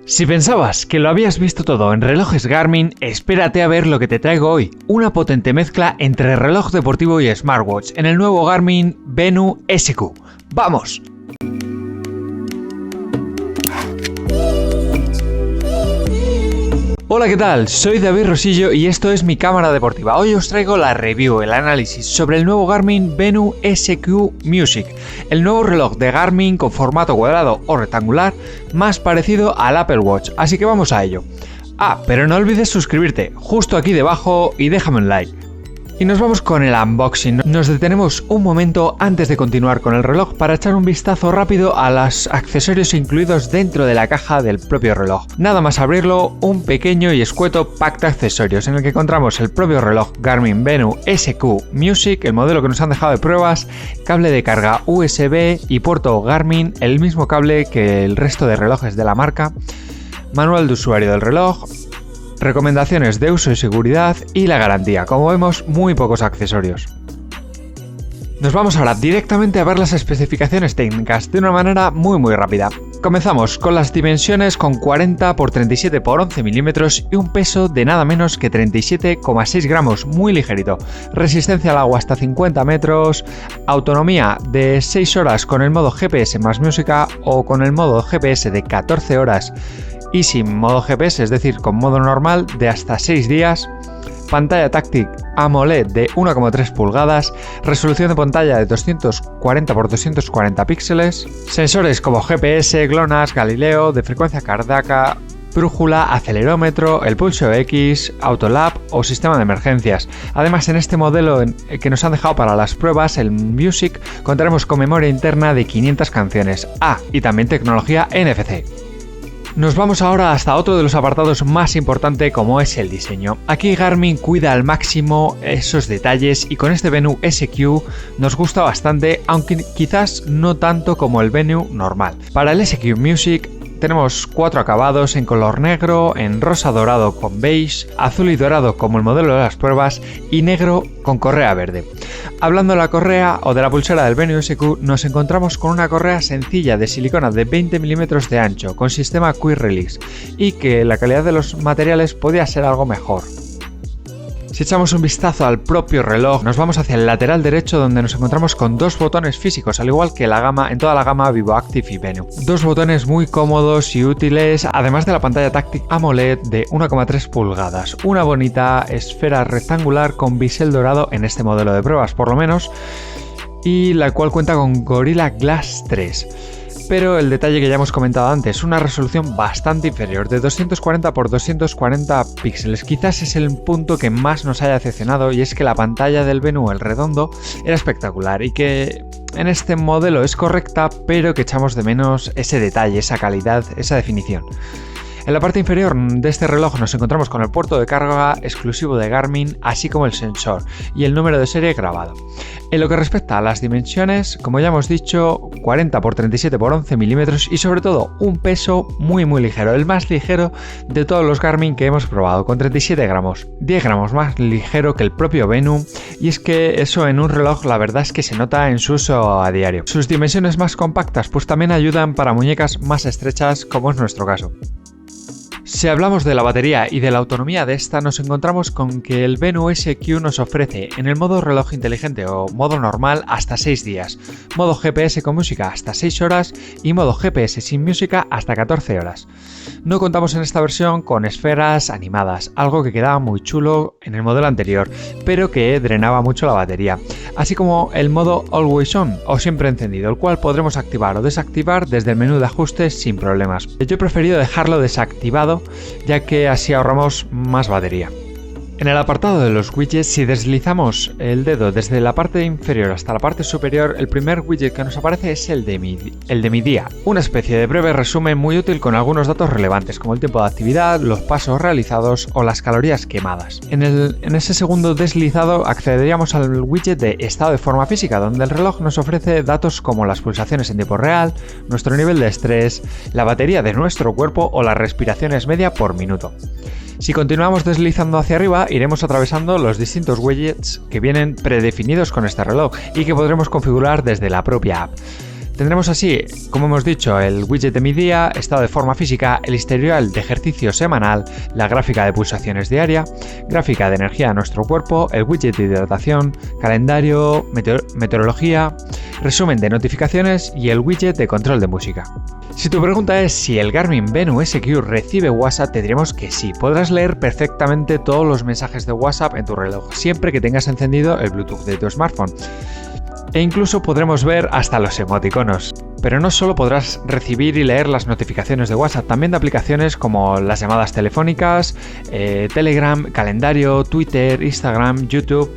Si pensabas que lo habías visto todo en relojes Garmin, espérate a ver lo que te traigo hoy. Una potente mezcla entre reloj deportivo y smartwatch en el nuevo Garmin Venu SQ. ¡Vamos! Hola, ¿qué tal? Soy David Rosillo y esto es mi cámara deportiva. Hoy os traigo la review, el análisis sobre el nuevo Garmin Venu SQ Music, el nuevo reloj de Garmin con formato cuadrado o rectangular más parecido al Apple Watch, así que vamos a ello. Pero no olvides suscribirte justo aquí debajo y déjame un like. Y nos vamos con el unboxing. Nos detenemos un momento antes de continuar con el reloj para echar un vistazo rápido a los accesorios incluidos dentro de la caja del propio reloj. Nada más abrirlo, un pequeño y escueto pack de accesorios en el que encontramos el propio reloj Garmin Venu SQ Music, el modelo que nos han dejado de pruebas, cable de carga USB y puerto Garmin, el mismo cable que el resto de relojes de la marca, manual de usuario del reloj, recomendaciones de uso y seguridad y la garantía. Como vemos, muy pocos accesorios. Nos vamos ahora directamente a ver las especificaciones técnicas de una manera muy rápida. Comenzamos con las dimensiones con 40 x 37 x 11 milímetros y un peso de nada menos que 37,6 gramos, muy ligerito. Resistencia al agua hasta 50 metros, autonomía de 6 horas con el modo GPS más música o con el modo GPS de 14 horas y sin modo GPS, es decir, con modo normal de hasta 6 días, pantalla táctil AMOLED de 1,3 pulgadas, resolución de pantalla de 240 x 240 píxeles, sensores como GPS, GLONASS, Galileo, de frecuencia cardíaca, brújula, acelerómetro, el pulso X, Autolab o sistema de emergencias. Además, en este modelo que nos han dejado para las pruebas, el Music, contaremos con memoria interna de 500 canciones. Y también tecnología NFC. Nos vamos ahora hasta otro de los apartados más importantes, como es el diseño. Aquí Garmin cuida al máximo esos detalles y con este Venu SQ nos gusta bastante, aunque quizás no tanto como el Venu normal. Para el SQ Music tenemos 4 acabados en color negro, en rosa dorado con beige, azul y dorado como el modelo de las pruebas y negro con correa verde. Hablando de la correa o de la pulsera del Venu SQ, nos encontramos con una correa sencilla de silicona de 20 milímetros de ancho con sistema Quick Release y que la calidad de los materiales podía ser algo mejor. Si echamos un vistazo al propio reloj, nos vamos hacia el lateral derecho donde nos encontramos con 2 botones físicos, al igual que en toda la gama Vivoactive y Venu. 2 botones muy cómodos y útiles, además de la pantalla táctil AMOLED de 1,3 pulgadas. Una bonita esfera rectangular con bisel dorado en este modelo de pruebas, por lo menos, y la cual cuenta con Gorilla Glass 3. Pero el detalle que ya hemos comentado antes, una resolución bastante inferior, de 240 x 240 píxeles. Quizás es el punto que más nos haya decepcionado, y es que la pantalla del Venu, el redondo, era espectacular y que en este modelo es correcta, pero que echamos de menos ese detalle, esa calidad, esa definición. En la parte inferior de este reloj nos encontramos con el puerto de carga exclusivo de Garmin, así como el sensor y el número de serie grabado. En lo que respecta a las dimensiones, como ya hemos dicho, 40 x 37 x 11 milímetros y sobre todo un peso muy ligero, el más ligero de todos los Garmin que hemos probado, con 37 gramos, 10 gramos más ligero que el propio Venu, y es que eso en un reloj la verdad es que se nota en su uso a diario. Sus dimensiones más compactas pues también ayudan para muñecas más estrechas, como es nuestro caso. Si hablamos de la batería y de la autonomía de esta, nos encontramos con que el Venu SQ nos ofrece en el modo reloj inteligente o modo normal hasta 6 días, modo GPS con música hasta 6 horas y modo GPS sin música hasta 14 horas. No contamos en esta versión con esferas animadas, algo que quedaba muy chulo en el modelo anterior, pero que drenaba mucho la batería, así como el modo Always On o siempre encendido, el cual podremos activar o desactivar desde el menú de ajustes sin problemas. Yo he preferido dejarlo desactivado, ya que así ahorramos más batería. En el apartado de los widgets, si deslizamos el dedo desde la parte inferior hasta la parte superior, el primer widget que nos aparece es el de mi día, una especie de breve resumen muy útil con algunos datos relevantes como el tiempo de actividad, los pasos realizados o las calorías quemadas. En ese segundo deslizado accederíamos al widget de estado de forma física, donde el reloj nos ofrece datos como las pulsaciones en tiempo real, nuestro nivel de estrés, la batería de nuestro cuerpo o las respiraciones media por minuto. Si continuamos deslizando hacia arriba, iremos atravesando los distintos widgets que vienen predefinidos con este reloj y que podremos configurar desde la propia app. Tendremos así, como hemos dicho, el widget de mi día, estado de forma física, el historial de ejercicio semanal, la gráfica de pulsaciones diaria, gráfica de energía de nuestro cuerpo, el widget de hidratación, calendario, meteorología, resumen de notificaciones y el widget de control de música. Si tu pregunta es si el Garmin Venu SQ recibe WhatsApp, te diremos que sí. Podrás leer perfectamente todos los mensajes de WhatsApp en tu reloj, siempre que tengas encendido el Bluetooth de tu smartphone. E incluso podremos ver hasta los emoticonos. Pero no solo podrás recibir y leer las notificaciones de WhatsApp, también de aplicaciones como las llamadas telefónicas, Telegram, calendario, Twitter, Instagram, YouTube.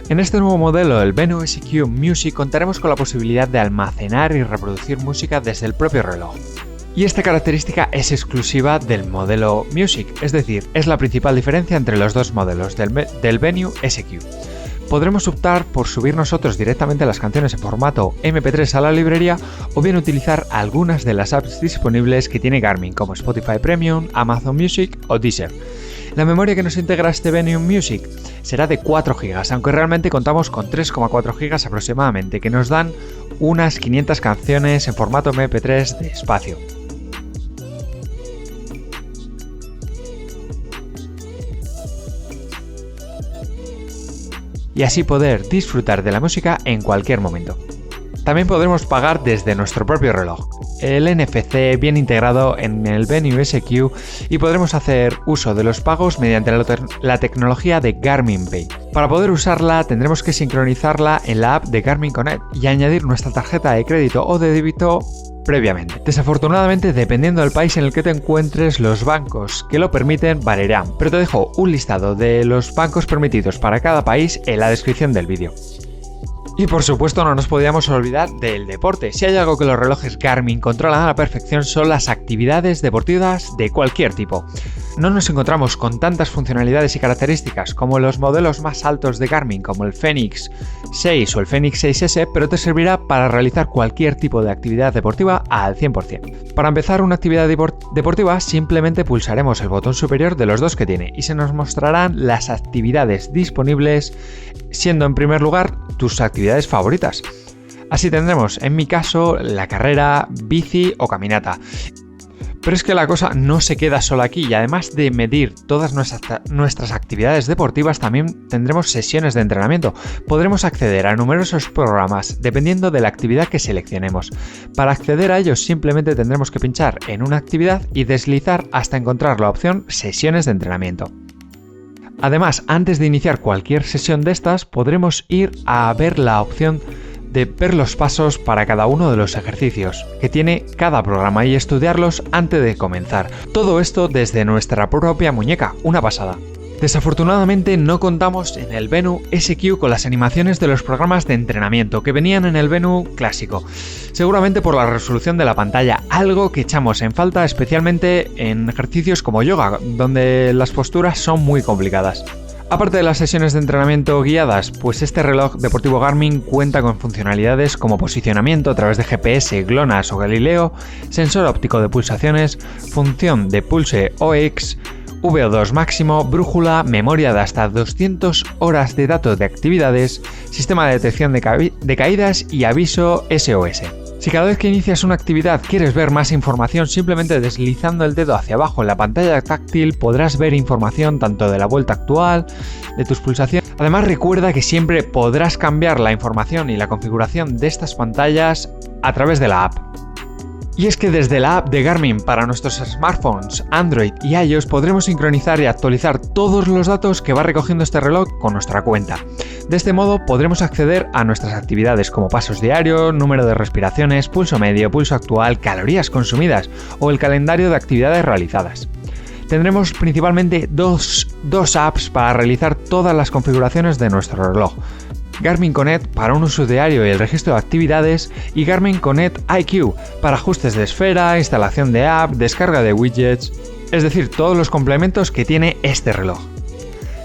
En este nuevo modelo, el Venu SQ Music, contaremos con la posibilidad de almacenar y reproducir música desde el propio reloj. Y esta característica es exclusiva del modelo Music, es decir, es la principal diferencia entre los dos modelos del Venu SQ. Podremos optar por subir nosotros directamente las canciones en formato MP3 a la librería o bien utilizar algunas de las apps disponibles que tiene Garmin, como Spotify Premium, Amazon Music o Deezer. La memoria que nos integra este Venu Music será de 4 GB, aunque realmente contamos con 3,4 GB aproximadamente, que nos dan unas 500 canciones en formato MP3 de espacio. Y así poder disfrutar de la música en cualquier momento. También podremos pagar desde nuestro propio reloj. El NFC viene integrado en el Venu SQ y podremos hacer uso de los pagos mediante la tecnología de Garmin Pay. Para poder usarla tendremos que sincronizarla en la app de Garmin Connect y añadir nuestra tarjeta de crédito o de débito previamente. Desafortunadamente, dependiendo del país en el que te encuentres, los bancos que lo permiten variarán, pero te dejo un listado de los bancos permitidos para cada país en la descripción del vídeo. Y por supuesto no nos podíamos olvidar del deporte. Si hay algo que los relojes Garmin controlan a la perfección son las actividades deportivas de cualquier tipo. No nos encontramos con tantas funcionalidades y características como los modelos más altos de Garmin como el Fenix 6 o el Fenix 6S, pero te servirá para realizar cualquier tipo de actividad deportiva al 100%. Para empezar una actividad deportiva simplemente pulsaremos el botón superior de los dos que tiene y se nos mostrarán las actividades disponibles, siendo en primer lugar tus actividades favoritas. Así tendremos, en mi caso, la carrera, bici o caminata. Pero es que la cosa no se queda solo aquí y además de medir todas nuestras actividades deportivas, también tendremos sesiones de entrenamiento. Podremos acceder a numerosos programas dependiendo de la actividad que seleccionemos. Para acceder a ellos simplemente tendremos que pinchar en una actividad y deslizar hasta encontrar la opción sesiones de entrenamiento. Además, antes de iniciar cualquier sesión de estas, podremos ir a ver la opción de ver los pasos para cada uno de los ejercicios que tiene cada programa y estudiarlos antes de comenzar. Todo esto desde nuestra propia muñeca, una pasada. Desafortunadamente no contamos en el Venu SQ con las animaciones de los programas de entrenamiento que venían en el Venu clásico, seguramente por la resolución de la pantalla, algo que echamos en falta especialmente en ejercicios como yoga, donde las posturas son muy complicadas. Aparte de las sesiones de entrenamiento guiadas, pues este reloj deportivo Garmin cuenta con funcionalidades como posicionamiento a través de GPS, GLONASS o Galileo, sensor óptico de pulsaciones, función de Pulse OX, VO2 máximo, brújula, memoria de hasta 200 horas de datos de actividades, sistema de detección de caídas y aviso SOS. Si cada vez que inicias una actividad quieres ver más información, simplemente deslizando el dedo hacia abajo en la pantalla táctil podrás ver información tanto de la vuelta actual, de tus pulsaciones. Además recuerda que siempre podrás cambiar la información y la configuración de estas pantallas a través de la app. Y es que desde la app de Garmin para nuestros smartphones, Android y iOS podremos sincronizar y actualizar todos los datos que va recogiendo este reloj con nuestra cuenta. De este modo podremos acceder a nuestras actividades como pasos diarios, número de respiraciones, pulso medio, pulso actual, calorías consumidas o el calendario de actividades realizadas. Tendremos principalmente dos apps para realizar todas las configuraciones de nuestro reloj. Garmin Connect para un uso diario y el registro de actividades y Garmin Connect IQ para ajustes de esfera, instalación de app, descarga de widgets, es decir, todos los complementos que tiene este reloj.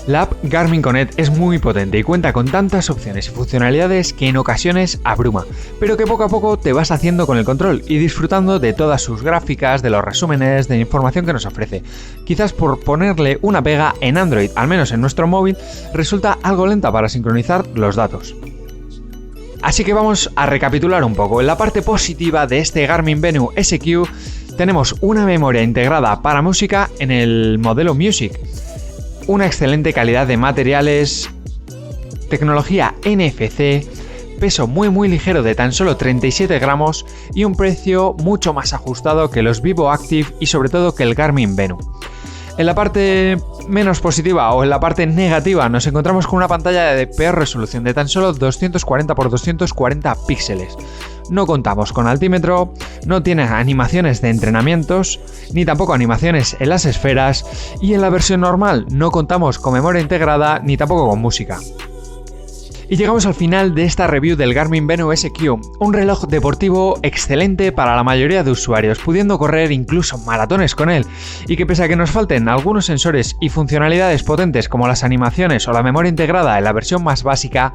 La app Garmin Connect es muy potente y cuenta con tantas opciones y funcionalidades que en ocasiones abruma, pero que poco a poco te vas haciendo con el control y disfrutando de todas sus gráficas, de los resúmenes, de la información que nos ofrece. Quizás por ponerle una pega, en Android, al menos en nuestro móvil, resulta algo lenta para sincronizar los datos. Así que vamos a recapitular un poco. En la parte positiva de este Garmin Venu SQ tenemos una memoria integrada para música en el modelo Music, una excelente calidad de materiales, tecnología NFC, peso muy ligero de tan solo 37 gramos y un precio mucho más ajustado que los Vivo Active y sobre todo que el Garmin Venu. En la parte menos positiva o en la parte negativa nos encontramos con una pantalla de peor resolución de tan solo 240 x 240 píxeles. No contamos con altímetro, no tiene animaciones de entrenamientos, ni tampoco animaciones en las esferas y en la versión normal no contamos con memoria integrada ni tampoco con música. Y llegamos al final de esta review del Garmin Venu SQ, un reloj deportivo excelente para la mayoría de usuarios, pudiendo correr incluso maratones con él, y que pese a que nos falten algunos sensores y funcionalidades potentes como las animaciones o la memoria integrada en la versión más básica,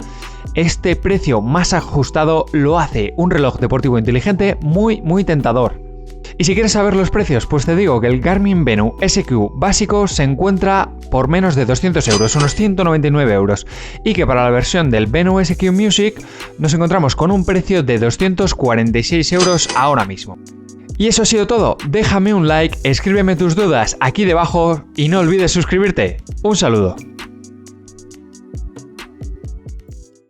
este precio más ajustado lo hace un reloj deportivo inteligente muy tentador. Y si quieres saber los precios, pues te digo que el Garmin Venu SQ básico se encuentra por menos de 200 euros, unos 199 euros, y que para la versión del Venu SQ Music nos encontramos con un precio de 246 euros ahora mismo. Y eso ha sido todo, déjame un like, escríbeme tus dudas aquí debajo y no olvides suscribirte. Un saludo.